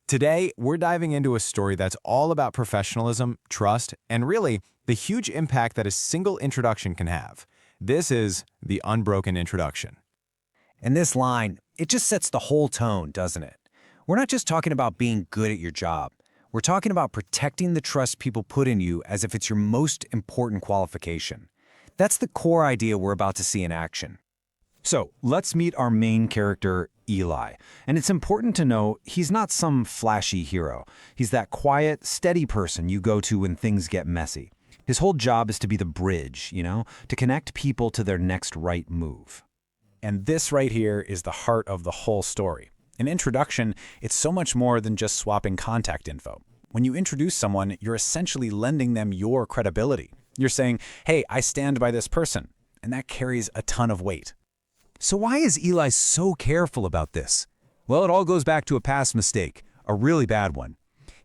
Today, we're diving into a story that's all about professionalism, trust, and really, the huge impact that a single introduction can have. This is the Unbroken Introduction. And this line, it just sets the whole tone, doesn't it? We're not just talking about being good at your job. We're talking about protecting the trust people put in you as if it's your most important qualification. That's the core idea we're about to see in action. So let's meet our main character, Eli. And it's important to know he's not some flashy hero. He's that quiet, steady person you go to when things get messy. His whole job is to be the bridge, to connect people to their next right move. And this right here is the heart of the whole story. An introduction, it's so much more than just swapping contact info. When you introduce someone, you're essentially lending them your credibility. You're saying, hey, I stand by this person, and that carries a ton of weight. So why is Eli so careful about this? Well, it all goes back to a past mistake, a really bad one.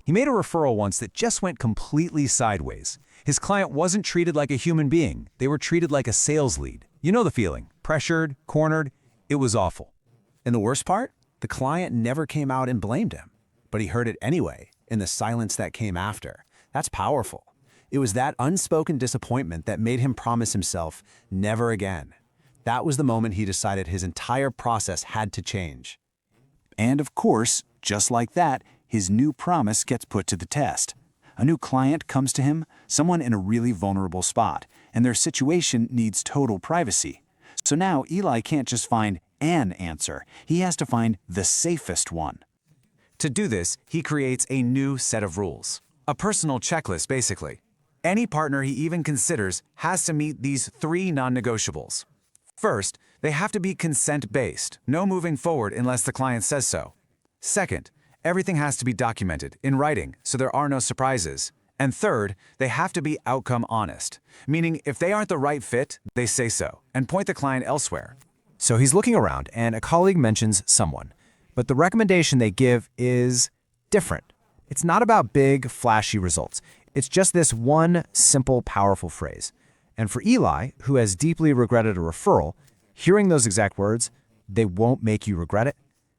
He made a referral once that just went completely sideways. His client wasn't treated like a human being. They were treated like a sales lead. You know the feeling, pressured, cornered. It was awful. And the worst part? The client never came out and blamed him, but he heard it anyway in the silence that came after. That's powerful. It was that unspoken disappointment that made him promise himself never again. That was the moment he decided his entire process had to change. And of course, just like that, his new promise gets put to the test. A new client comes to him, someone in a really vulnerable spot, and their situation needs total privacy. So now Eli can't just find an answer. He has to find the safest one. To do this, he creates a new set of rules. A personal checklist, basically. Any partner he even considers has to meet these 3 non-negotiables. First, they have to be consent-based, no moving forward unless the client says so. Second, everything has to be documented, in writing, so there are no surprises. And third, they have to be outcome honest, meaning if they aren't the right fit, they say so, and point the client elsewhere. So he's looking around, and a colleague mentions someone. But the recommendation they give is different. It's not about big, flashy results. It's just this one simple, powerful phrase. And for Eli, who has deeply regretted a referral, hearing those exact words, "they won't make you regret it,"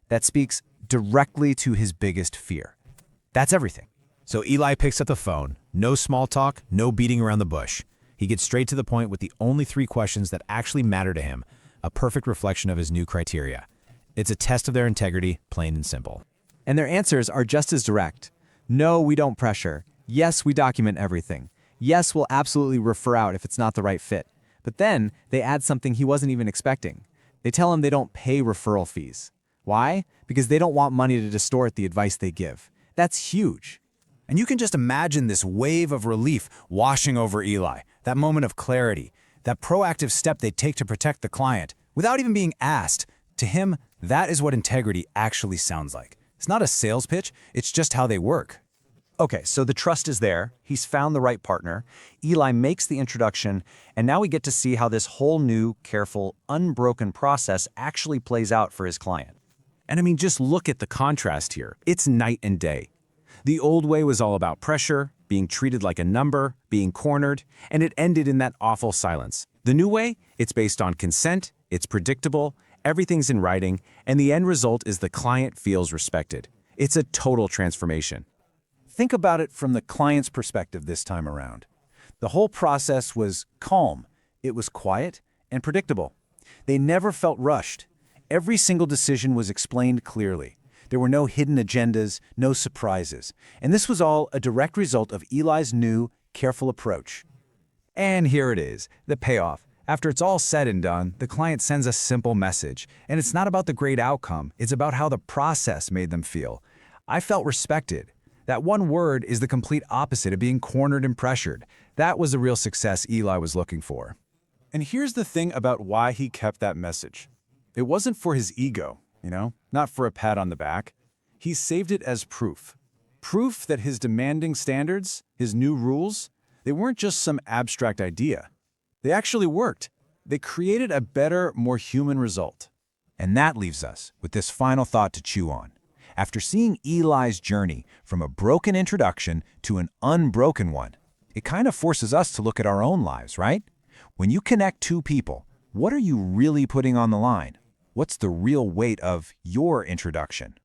that speaks directly to his biggest fear. That's everything. So Eli picks up the phone. No small talk, no beating around the bush. He gets straight to the point with the only 3 questions that actually matter to him, a perfect reflection of his new criteria. It's a test of their integrity, plain and simple. And their answers are just as direct. No, we don't pressure. Yes, we document everything. Yes, we'll absolutely refer out if it's not the right fit. But then they add something he wasn't even expecting. They tell him they don't pay referral fees. Why? Because they don't want money to distort the advice they give. That's huge. And you can just imagine this wave of relief washing over Eli, that moment of clarity, that proactive step they take to protect the client without even being asked. To him, that is what integrity actually sounds like. It's not a sales pitch, it's just how they work. Okay, so the trust is there. He's found the right partner. Eli makes the introduction, and now we get to see how this whole new, careful, unbroken process actually plays out for his client. And I mean, just look at the contrast here. It's night and day. The old way was all about pressure, being treated like a number, being cornered, and it ended in that awful silence. The new way, it's based on consent, it's predictable, everything's in writing, and the end result is the client feels respected. It's a total transformation. Think about it from the client's perspective this time around. The whole process was calm, it was quiet, and predictable. They never felt rushed. Every single decision was explained clearly. There were no hidden agendas, no surprises. And this was all a direct result of Eli's new, careful approach. And here it is, the payoff. After it's all said and done, the client sends a simple message. And it's not about the great outcome, it's about how the process made them feel. I felt respected. That one word is the complete opposite of being cornered and pressured. That was the real success Eli was looking for. And here's the thing about why he kept that message. It wasn't for his ego, not for a pat on the back. He saved it as proof. Proof that his demanding standards, his new rules, they weren't just some abstract idea. They actually worked. They created a better, more human result. And that leaves us with this final thought to chew on. After seeing Eli's journey from a broken introduction to an unbroken one, it kind of forces us to look at our own lives, right? When you connect 2 people, what are you really putting on the line? What's the real weight of your introduction?